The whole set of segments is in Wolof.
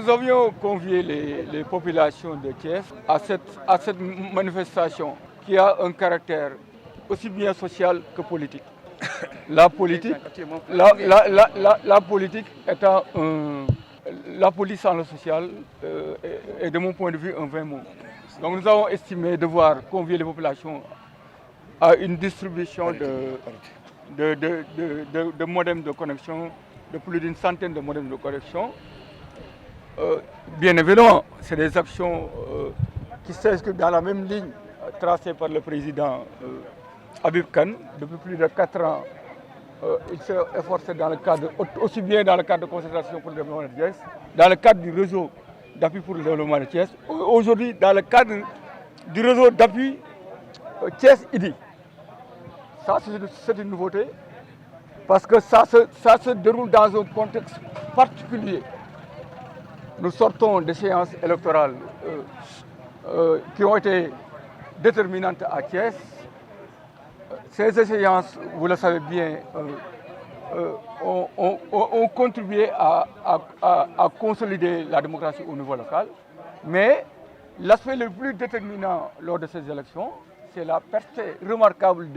Nous avions convié les populations de Thiès à cette manifestation qui a un caractère aussi bien social que politique. La politique, la politique étant la politique sans le social est de mon point de vue un vain mot. Donc nous avons estimé devoir convier les populations à une distribution de modems de connexion, de plus d'une centaine de modems de connexion. Bien évidemment, c'est des actions qui s'inscrivent dans la même ligne tracée par le président Habib Khan depuis plus de 4 ans. Il s'est efforcé dans le cadre, aussi bien dans le cadre de concertation pour le développement de Thiès, dans le cadre du réseau d'appui pour le développement de Thiès, aujourd'hui dans le cadre du réseau d'appui Thiès IDI. Ça, c'est une nouveauté parce que ça se déroule dans un contexte particulier. Nous sortons des séances électorales qui ont été déterminantes à Thiès. Ces échéances, vous le savez bien, ont contribué à consolider la démocratie au niveau local. Mais l'aspect le plus déterminant lors de ces élections, c'est la percée remarquable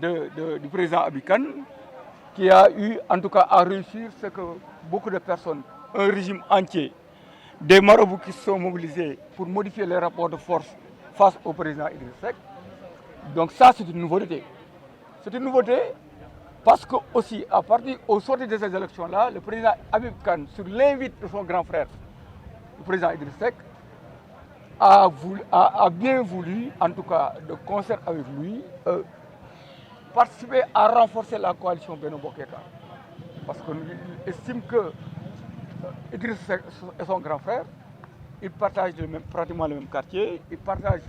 du président Habib Khan, qui a eu en tout cas à réussir ce que beaucoup de personnes, un régime entier, des marabouts qui se sont mobilisés pour modifier les rapports de force face au président Idriss Seck. Donc ça, c'est une nouveauté. C'est une nouveauté parce que aussi, au sortir de ces élections-là, le président Habib Khan, sur l'invite de son grand frère, le président Idriss Seck, a bien voulu, en tout cas de concert avec lui, participer à renforcer la coalition Benno Bokk Yakaar. Parce qu'on estime que Idriss Seck est son grand frère, ils partagent pratiquement le même quartier, ils partagent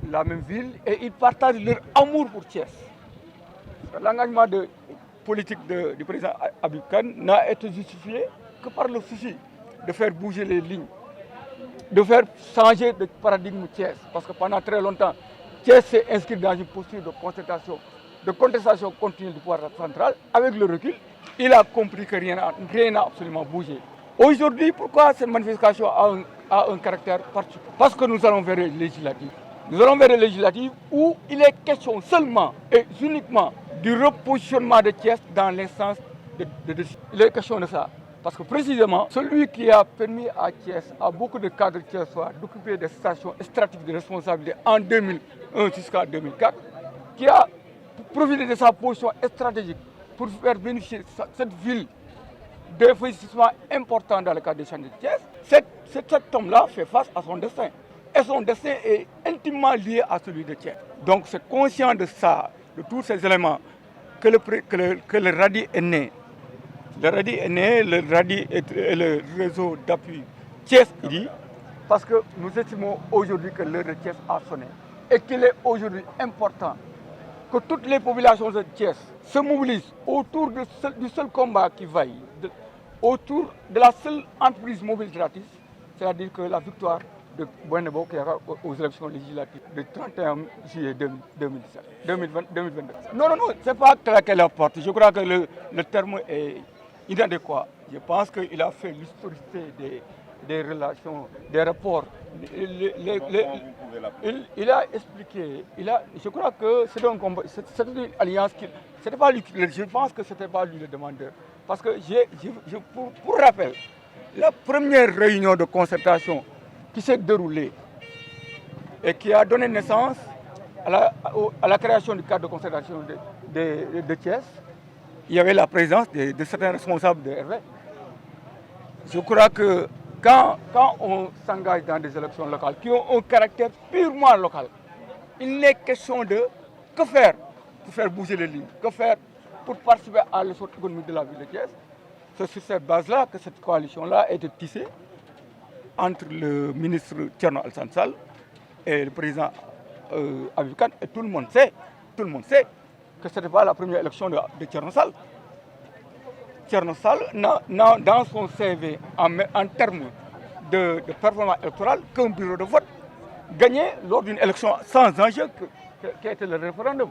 la même ville et ils partagent leur amour pour Thiès. L'engagement politique du président Habib Khan n'a été justifié que par le souci de faire bouger les lignes, de faire changer de paradigme Thiès. Parce que pendant très longtemps, Thiès s'est inscrit dans une posture de contestation continue du pouvoir central. Avec le recul, il a compris que rien n'a absolument bougé. Aujourd'hui, pourquoi cette manifestation a un caractère particulier? Parce que nous allons vers les législatives. Nous allons vers les législatives où il est question seulement et uniquement du repositionnement de Thiès dans l'instance de décision. Il est question de ça. Parce que précisément, celui qui a permis à Thiès, à beaucoup de cadres thiessois, d'occuper des stations stratégiques de responsabilité en 2001 jusqu'à 2004, qui a profité de sa position stratégique pour faire bénéficier cette ville d'investissements importants dans le cadre des chantiers de Thiès, cet homme-là fait face à son destin. Et son destin est intimement lié à celui de Thiès. Donc c'est conscient de ça, de tous ces éléments, que le RADI est né. Le RADI est né, le RADI est le réseau d'appui Thiès IDI, parce que nous estimons aujourd'hui que l'heure de Thiès a sonné. Et qu'il est aujourd'hui important que toutes les populations de Thiès se mobilisent autour du seul combat qui vaille, autour de la seule entreprise mobilisatrice, c'est-à-dire que la victoire de Benno Bokk Yakaar aux élections législatives du 31 juillet 2022. Non, ce n'est pas claquer la porte. Je crois que le terme est inadéquat. Je pense qu'il a fait l'historicité des relations, des rapports. Il a expliqué, je crois que c'est une alliance c'était pas lui, je pense que ce n'était pas lui le demandeur. Parce que pour rappel, la première réunion de concertation qui s'est déroulée et qui a donné naissance à la création du cadre de concertation de Thiès, il y avait la présence de certains responsables de RV. Je crois que quand on s'engage dans des élections locales qui ont un caractère purement local, il n'est question de que faire pour faire bouger les lignes, que faire pour participer à l'essor économique de la ville de Thiès. C'est sur cette base-là que cette coalition-là a été tissée entre le ministre Thierno Alassane Sall et le président Habib Khan. Et tout le monde sait que ce n'était pas la première élection de Thierno Sall. Thierno Sall n'a dans son CV en termes de performance électorale qu'un bureau de vote gagné lors d'une élection sans enjeu qui a été le référendum.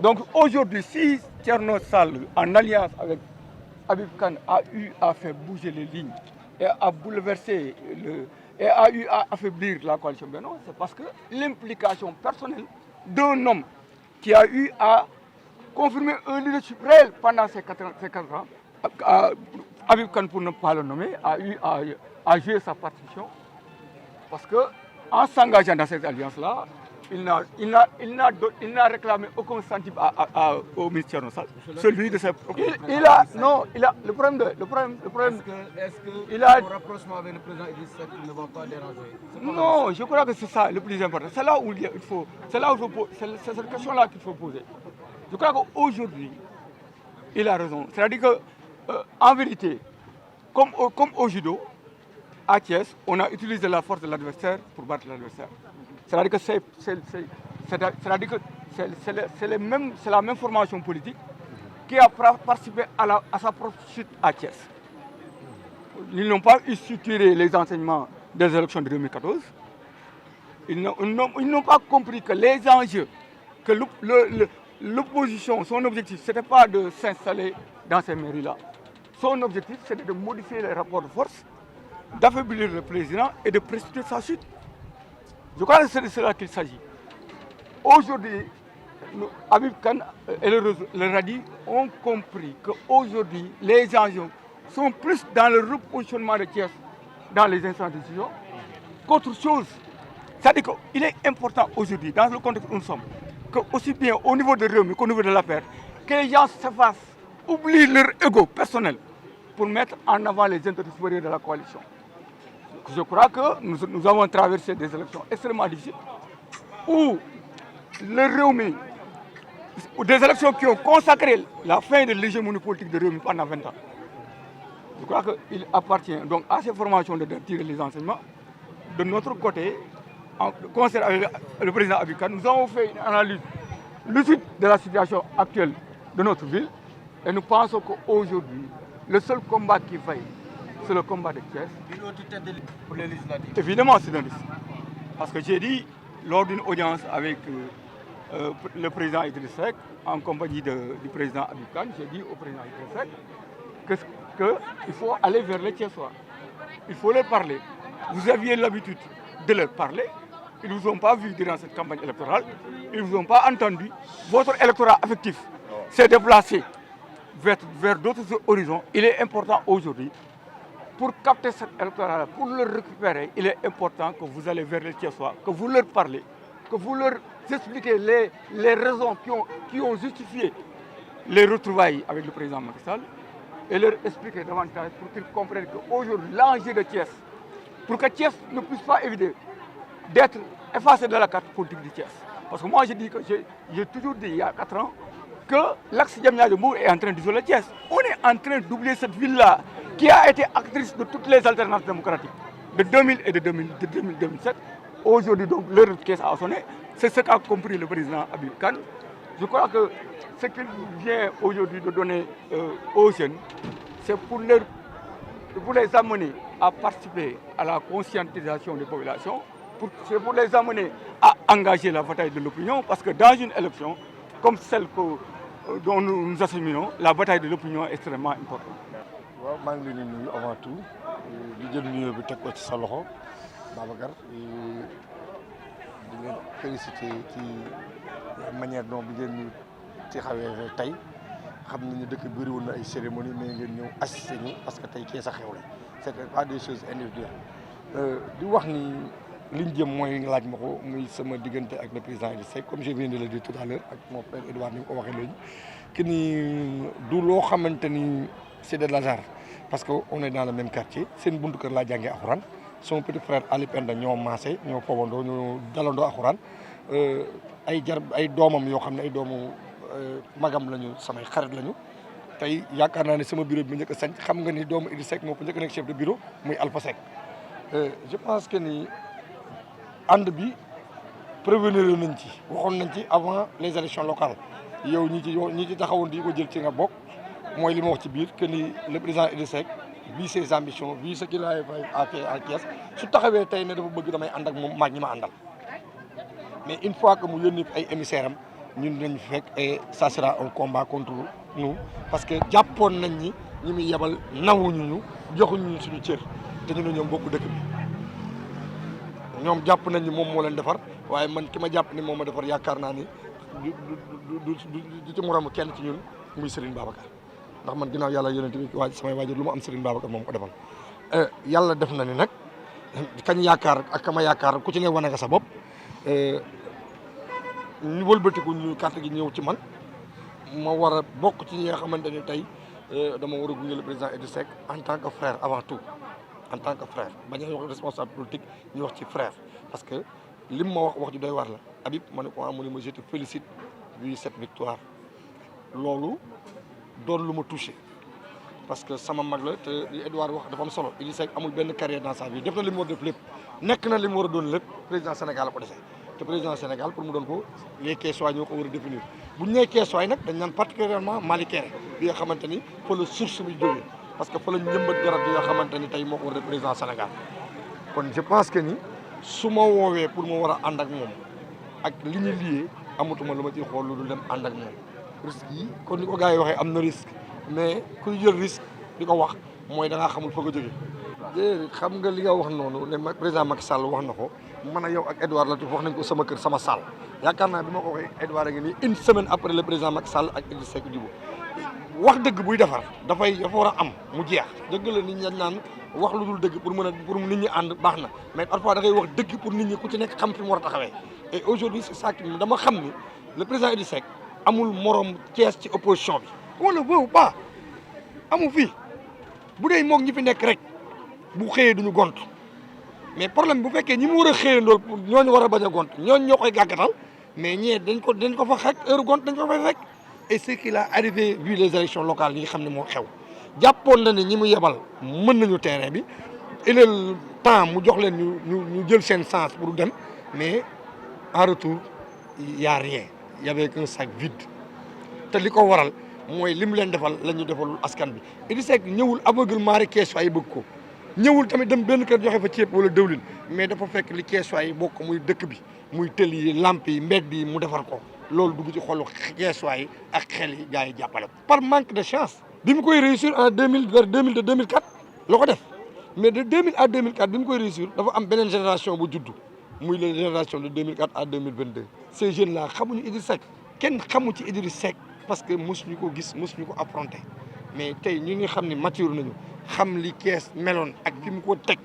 Donc aujourd'hui, si Thierno Sall, en alliance avec Habib Khan, a eu à faire bouger les lignes et a bouleversé et a eu à affaiblir la coalition Benno, c'est parce que l'implication personnelle d'un homme qui a eu à confirmer un leadership réel pendant ces 4 ans, Habib Kane, pour ne pas le nommer, a eu à jouer sa partition. Parce qu'en s'engageant dans cette alliance-là, il n'a réclamé aucun centime au ministère de celui de ses... Le problème... Est-ce que il a... son rapprochement avec le président Idriss Seck ne va pas déranger? Non, je crois que c'est ça le plus important. C'est là où il faut... C'est cette question-là qu'il faut poser. Je crois qu'aujourd'hui, il a raison. C'est-à-dire qu'en vérité, comme au judo, à Thiès, on a utilisé la force de l'adversaire pour battre l'adversaire. C'est-à-dire que c'est la même formation politique qui a participé à sa propre chute à Thiès. Ils n'ont pas structuré les enseignements des élections de 2014. Ils n'ont pas compris que les enjeux, que l'opposition, son objectif, ce n'était pas de s'installer dans ces mairies-là. Son objectif, c'était de modifier les rapports de force, d'affaiblir le président et de précipiter sa chute. Je crois que c'est de cela qu'il s'agit. Aujourd'hui, Habib Kane et le Radi ont compris qu'aujourd'hui, les enjeux sont plus dans le repositionnement de Thiès dans les instances de décision qu'autre chose. C'est-à-dire qu'il est important aujourd'hui, dans le contexte où nous sommes, que aussi bien au niveau de Rewmi qu'au niveau de la paire, que les gens s'effacent, oublient leur ego personnel pour mettre en avant les intérêts supérieurs de la coalition. Je crois que nous avons traversé des élections extrêmement difficiles où le Rewmi, des élections qui ont consacré la fin de l'hégémonie politique de Rewmi pendant 20 ans. Je crois qu'il appartient donc à ces formations de tirer les enseignements. De notre côté, en concert avec le président Habib Kane, nous avons fait une analyse lucide de la situation actuelle de notre ville et nous pensons qu'aujourd'hui, le seul combat qui faille, c'est le combat de Thiès. Pour les législatives. Évidemment, c'est un risque. Parce que j'ai dit, lors d'une audience avec le président Idriss Seck, en compagnie du président Habib Kane, j'ai dit au président Idriss Seck qu'il faut aller vers les Thiessois. Il faut leur parler. Vous aviez l'habitude de leur parler. Ils ne vous ont pas vu durant cette campagne électorale. Ils ne vous ont pas entendu. Votre électorat affectif s'est déplacé vers d'autres horizons. Il est important aujourd'hui, pour capter cet électorat, pour le récupérer, il est important que vous allez vers les Thiessois, que vous leur parlez, que vous leur expliquez les raisons qui ont justifié les retrouvailles avec le président Macky Sall et leur expliquer davantage pour qu'ils comprennent qu'aujourd'hui, l'enjeu de Thiès, pour que Thiès ne puisse pas éviter d'être effacé de la carte politique de Thiès. Parce que moi, j'ai toujours dit il y a 4 ans que l'axe Diamniadio-Mbour est en train d'isoler Thiès. On est en train d'oublier cette ville-là qui a été actrice de toutes les alternances démocratiques de 2000 et de 2007. Aujourd'hui, donc, l'heure de Thiès a sonné. C'est ce qu'a compris le président Habib Kane. Je crois que ce qu'il vient aujourd'hui de donner aux jeunes, c'est pour les amener à participer à la conscientisation des populations, c'est pour les amener à engager la bataille de l'opinion, parce que dans une élection comme celle dont nous assimilons, la bataille de l'opinion est extrêmement importante. waaw maa ngi leen di nuyu avant tout di jël nuyoo bi teg ko ci sa loxo Babacar di leen féliciter ci manière dont bi ngeen ñu ci xawee tey xam nañu dëkk bëri woon na ay cérémonie mais ngeen ñëw assister ñu parce que tey kee sa xew la c'était pas des choses individuelles di wax ni liñ jëm mooy laaj ma ko muy sama diggante ak le président Idriss Seck comme je viens de le dire tout à l'heure ak mon frère Edouard ni ko waxee léegi que ni du loo xamante ni c'est de hasard parce que on est dans le même quartier seen buntu kër laa jàngee alxuraan sama petit frère Ali Penda ñoo maase ñoo fowandoo ñoo dalandoo alxuraan ay doomam yoo xam ne ay doomu magam lañu samay xarit lañu tey yaakaar naa ne sama bureau bi njëkk a sañ xam nga ni doomu Idriss Seck moo ko njëkk a nekk chef de bureau muy Alpha Seck je pense que ni ànd bi prévenir nañ ci waxoon nañ ci avant les élections locales yow ñi ci taxawoon di ko jël ci nga bokk mooy li ma wax ci biir que ni le président Idriss Seck vu ses ambitions vu ce qu'il a fait à Thiès su taxawee tey ne dafa bëgg damay ànd ak moom maag ñi ma àndal mais une fois que mu yónni ay émissaires am ñun nañ fekk et ça sera un combat contre nous parce que jàppoon nañ ñi muy yebal nawuñu ñu joxuñu suñu cër te ñu ne ñoom bokku dëkk bi ñoom jàpp nañ ni moom moo leen defar waaye man ki ma jàpp ni moom ma defar yaakaar naa ni du ci moromu kenn ci ñun muy Serigne Babacar ndax man ginnaaw yàlla yonent bi samay waajur lu ma am Serigne Babacar moom ko defal yàlla def na ni nag kañ yaakaar ak kama yaakaar ku ci ne wane nga sa bopp ñu wëlbatiku ñu carte gi ñëw ci man ma war a bokk ci ñi nga xamante ni tey dama war a gunge le président Idrissa Seck en tant que frère avant tout en tant que frère bañ a wax responsable politique ñu wax ci frère parce que lim ma wax ju doy war la Habib ma ne ko mu ne ma je te félicite de cette victoire loolu doon lu ma touché parce que sama mag la te li Edouard wax dafa am solo Idrissa Seck amul benn carrière dans sa vie def na li mu war def lépp nekk na li mu war a doon lépp président Sénégal la ko dese te président Sénégal pour mu doon ko les Keesuwaay ñoo ko war a définir bu ñu nee Keesuwaay nag dañ naan particulièrement Mali Kéré bi nga xamante ni fa la source bi jógee parce que fa la njëmbat garab yi nga xamante ni tey moo ko war a président Sénégal kon je pense que ni su ma woowee pour ma war a ànd ak moom ak li ñu lié amatuma lu ma ciy xool lu dul dem ànd ak moom risque yi kon ni ko gars yi waxee am na risque mais kuy jël risque di ko wax mooy da ngaa xamul fa nga jógee. déedéet xam nga li nga wax noonu ne président Macky Sall wax na ko man ak yow ak Edouard Latif wax nañ ko sama kër sama salle yaakaar naa bi ma ko waxee Edouard a ngi nii une semaine après le président Macky Sall ak Idrissa Seck jubóo wax dëgg buy defar dafa war a am mu jeex dëgg la nit ñi dañ naan wax lu dul dëgg pour nit ñi ànd baax na mais parfois da ngay wax dëgg pour nit ñi ku ci nekk xam fi mu war a taxawee et aujourd'hui c'est ça dama xam ni le président Idrissa Seck amul morom Thiès ci opposition bi on le veut ou pas amu fii bu dee moog ñi fi nekk rek bu xëyee duñu gont mais problème bu fekkee ñi mu war a xëyandool ñooñu war a bañ a gont ñooñu ñoo koy gàggatal mais ñee dañ ko fa xek heure gont dañ ko fay fekk et ce qu'il a arrivé vu les élections locales yi nga xam ne moo xew jàppoon na ne ñi mu yebal mën nañu terrain bi il est le temps mu jox leen ñu jël seen sens pour dem mais en retour y a rien y avait qu'un sac vide te li ko waral mooy li mu leen defal la ñu defalul askan bi Idrissa Seck ñëwul aveuglement rek Keesuwaay yi bëgg ko ñëwul tamit dem benn kër joxe fa ceeb wala dëwlin mais dafa fekk li Keesuwaay yi bokk muy dëkk bi muy tël yi lamp yi mbedd yi mu defar ko loolu dugg ci xolu Keesuwaay yi ak xel yi gars yi jàppale ko par manque de chance bi mu koy réussir en 2000 vers 2000 de 2004 la ko def mais de 2000 à 2004 bi mu koy réussir dafa am beneen génération bu juddu muy la génération de 2004 à 2022 ces jeunes là xamuñu Idrissa Seck kenn xamu ci Idrissa Seck parce que mosuñu ko gis mosuñu ko affronté mais tey ñu ngi xam ni mature nañu xam li Kees meloon ak fi mu ko teg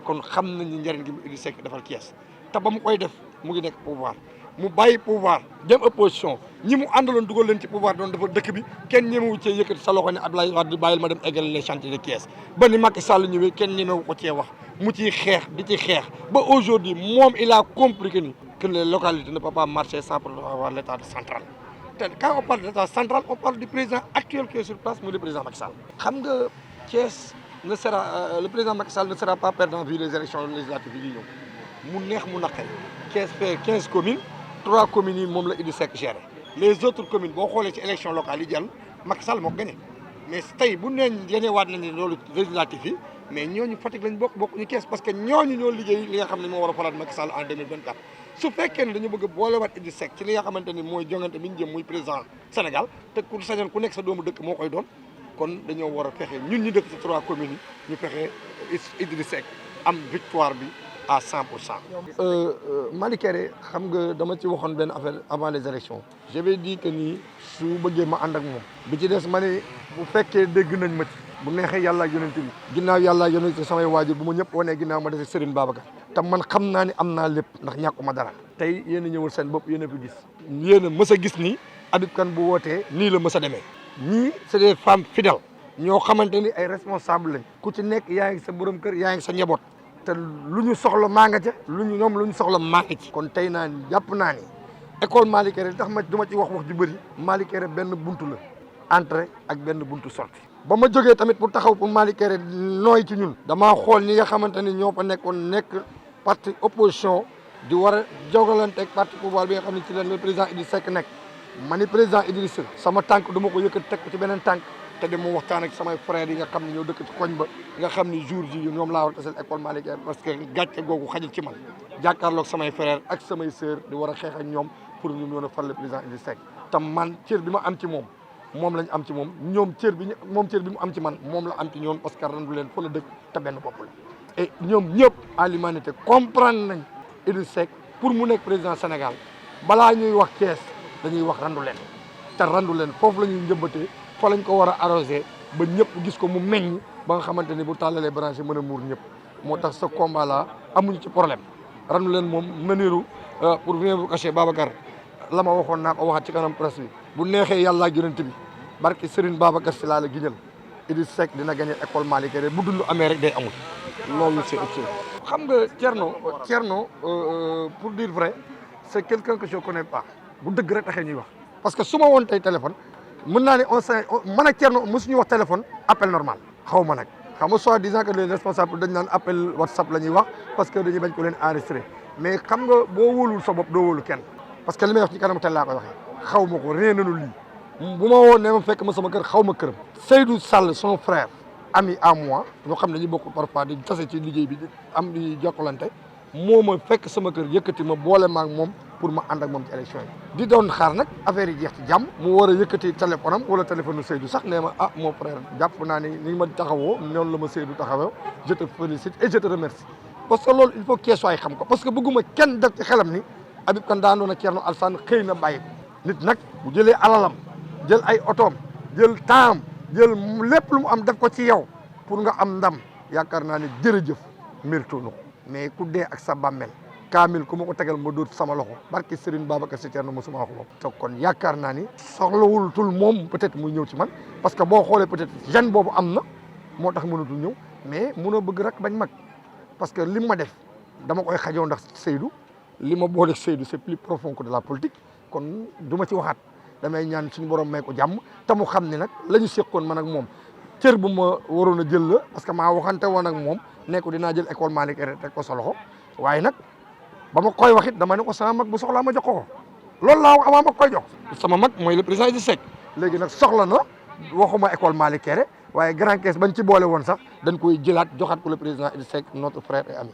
kon xam nañu njëriñ gi mu Idrissa Seck defal Kees te ba mu koy def mu ngi nekk pouvoir mu bàyyi pouvoir dem opposition ñi mu àndaloon dugal leen ci pouvoir doon dafa dëkk bi kenn ñemewu cee yëkkati sa loxo ne Abdoulaye Wade bàyyil ma dem eggal les chantiers de Kees ba ni Macky Sall ñëwee kenn ñemewu ko cee wax mu ciy xeex di ci xeex ba aujourd'hui moom il a compris que les localités ne peuvent pas marcher sans avoir l'état central te quand on parle de l'état central on parle du président actuel qui est sur place muy le président Macky Sall xam nga Thiès ne sera le président Macky Sall ne sera pas perdant vu les élections législatives yi ñëw mu neex mu naqari Thiès fait 15 communes 3 communes yi moom la Idrissa Seck géré les autres communes boo xoolee ci élection locale yi jàll Macky Sall moo ko gagné mais tey bu neen gañewaat nañ ne loolu législatif yi mais ñooñu Fatick lañ bokk ñu Thiès parce que ñooñu ñoo liggéey li nga xam ne moo war a falaat Macky Sall en 2024 su fekkee ne dañu bëgg a boolewaat Idrissa Seck ci li nga xamante ni mooy jongante bi ñu jëm muy président Sénégal te ku sañoon ku nekk sa doomu dëkk moo koy doon kon dañoo war a fexe ñun ñu dëkk ci 3 communes yi ñu fexe Idrissa Seck am victoire bi à 100%. Mali Kéré xam nga dama ci waxoon benn affaire avant les élections j'avais dit que nii su bëggee ma ànd ak moom bi ci des ma ne bu fekkee dégg nañ ma ci bu neexee yàlla ak yonent bi ginnaaw yàlla ak yonent bi samay waajur bu ma ñëpp wanee ginnaaw ma dese Serigne Babacar te man xam naa ni am naa lépp ndax ñàkkuma dara tey yéen a ñëwul seen bopp yéen a fi gis yéen a mës a gis ni Habib Kane bu wootee nii la mës a demee ñii c'est des femmes fidèles ñoo xamante ni ay responsable lañ ku ci nekk yaa ngi sa borom kër yaa ngi sa njaboot te lu ñu soxla maa nga ca lu ñu soxla maa ngi ci kon tey naa ni jàpp naa ni école Mali Kéré li tax ma du ma ci wax ju bëri Mali Kéré benn buntu la entrée ak benn buntu sortie ba ma jógee tamit pour taxaw pour Mali Kéré nooy ci ñun damaa xool ñi nga xamante ni ñoo fa nekkoon nekk parti opposition di war a jogalante ak parti pouvoir bi nga xam ne ci la le président Idrissa Seck nekk ma ni président Idrissa sama tànk du ma ko yëkkati teg ko ci beneen tànk te dem mu waxtaan ak samay frères yi nga xam ne ñoo dëkk ci koñ ba nga xam ni jour ji ñoom laa war a taseel école Mali Kéré parce que gàcce googu xajul ci man jàkkaarloog samay frères ak samay sœurs di war a xeex ak ñoom pour ñu mën a fal le président Idrissa Seck te man cër bi ma am ci moom lañ am ci moom ñoom cër bi mu am ci man moom la am ci ñoom parce que randu leen fa la dëkk te benn bopp la et ñoom ñëpp à l'humanité comprendre nañ Idriss Seck pour mu nekk président Sénégal balaa ñuy wax Thiès dañuy wax Randoulène te Randoulène foofu la ñuy njëmbatee fa lañ ko war a arrosé ba ñëpp gis ko mu meññ ba nga xamante ni bu tàllalee branché mën a muur ñëpp moo tax ce combat là amuñu ci problème Randoulène moom mëniru pour bien vous cacher Babacar la ma waxoon naa ko waxaat ci kanam presse bi bu neexee yàlla ak yonent bi barke Serigne Babacar si laa la giñal Idriss Seck dina gagné école Malick Kéré bu dund amee rek day amul loolu c'est observé. xam nga Thierno pour dire vrai c'est quelqu'un que je connais pas bu dëgg rek taxee ñuy wax parce que su ma woon tey téléphone mën naa ne man ak Thierno mosuñu wax téléphone appel normal xaw ma nag xam nga soit disant que les responsables dañ naan appel WhatsApp la ñuy wax parce que dañuy bañ ko leen enregistré mais xam nga boo wóolul sa bopp doo wóolu kenn parce que li may wax ci kanam tel laa koy waxee xaw ma ko rien nanu lii bu ma woon ne ma fekk ma sama kër xaw ma këram Seydou Sall son frère ami à moi ñoo xam ne dañuy bokk parfois di tase ci liggéey bi am di jokkalante moo ma fekk sama kër yëkkati ma boole ma ak moom pour ma ànd ak moom ci élection yi di doon xaar nag affaire yi jeex ci jàmm mu war a yëkkati téléphone am wala téléphone Seydou sax nee ma ah mon frère jàpp naa ni ma taxawoo noonu la ma Seydou taxawoo je te félicite et je te remercie parce que loolu il faut Thiès waay xam ko parce que bëgguma kenn def ci xelam ni Habib Kane daa doon ak Thierno Alassane xëy na bàyyi ko nit nag bu jëlee alalam jël ay otoom jël temps jël lépp lu mu am def ko ci yow pour nga am ndam yaakaar naa ne jërëjëf mérito na ko mais ku dee ak sa bàmmeel kaamil ku ma ko tegal ma dóor sama loxo barki Serigne Babacar Sy Thierno mosuma wax loolu te kon yaakaar naa ni soxlawul tul moom peut-être muy ñëw ci man parce que boo xoolee peut-être gêne boobu am na moo tax mënatul ñëw mais mënoo bëgg rek bañ mag parce que li ma def dama koy xajoo ndax Seydou li ma boole Seydou c'est plus profond que de la politique kon du ma ci waxaat damay ñaan suñu borom may ko jàmm te mu xam ne nag la ñu seqoon man ak moom cër bu ma waroon a jël la parce que maa waxante woon ak moom ne ko dinaa jël école Malick Kéré teg ko sa loxo waaye nag ba ma koy wax it dama ne ko sama mag bu soxlaa ma jox ko loolu laa wax avant ma koy jox sama mag mooy le président Idriss Seck léegi nag soxla na waxuma école Malick Kéré waaye grand caisse bañ ci boole woon sax dañ koy jëlaat joxaat ko le président Idriss Seck notre frère et ami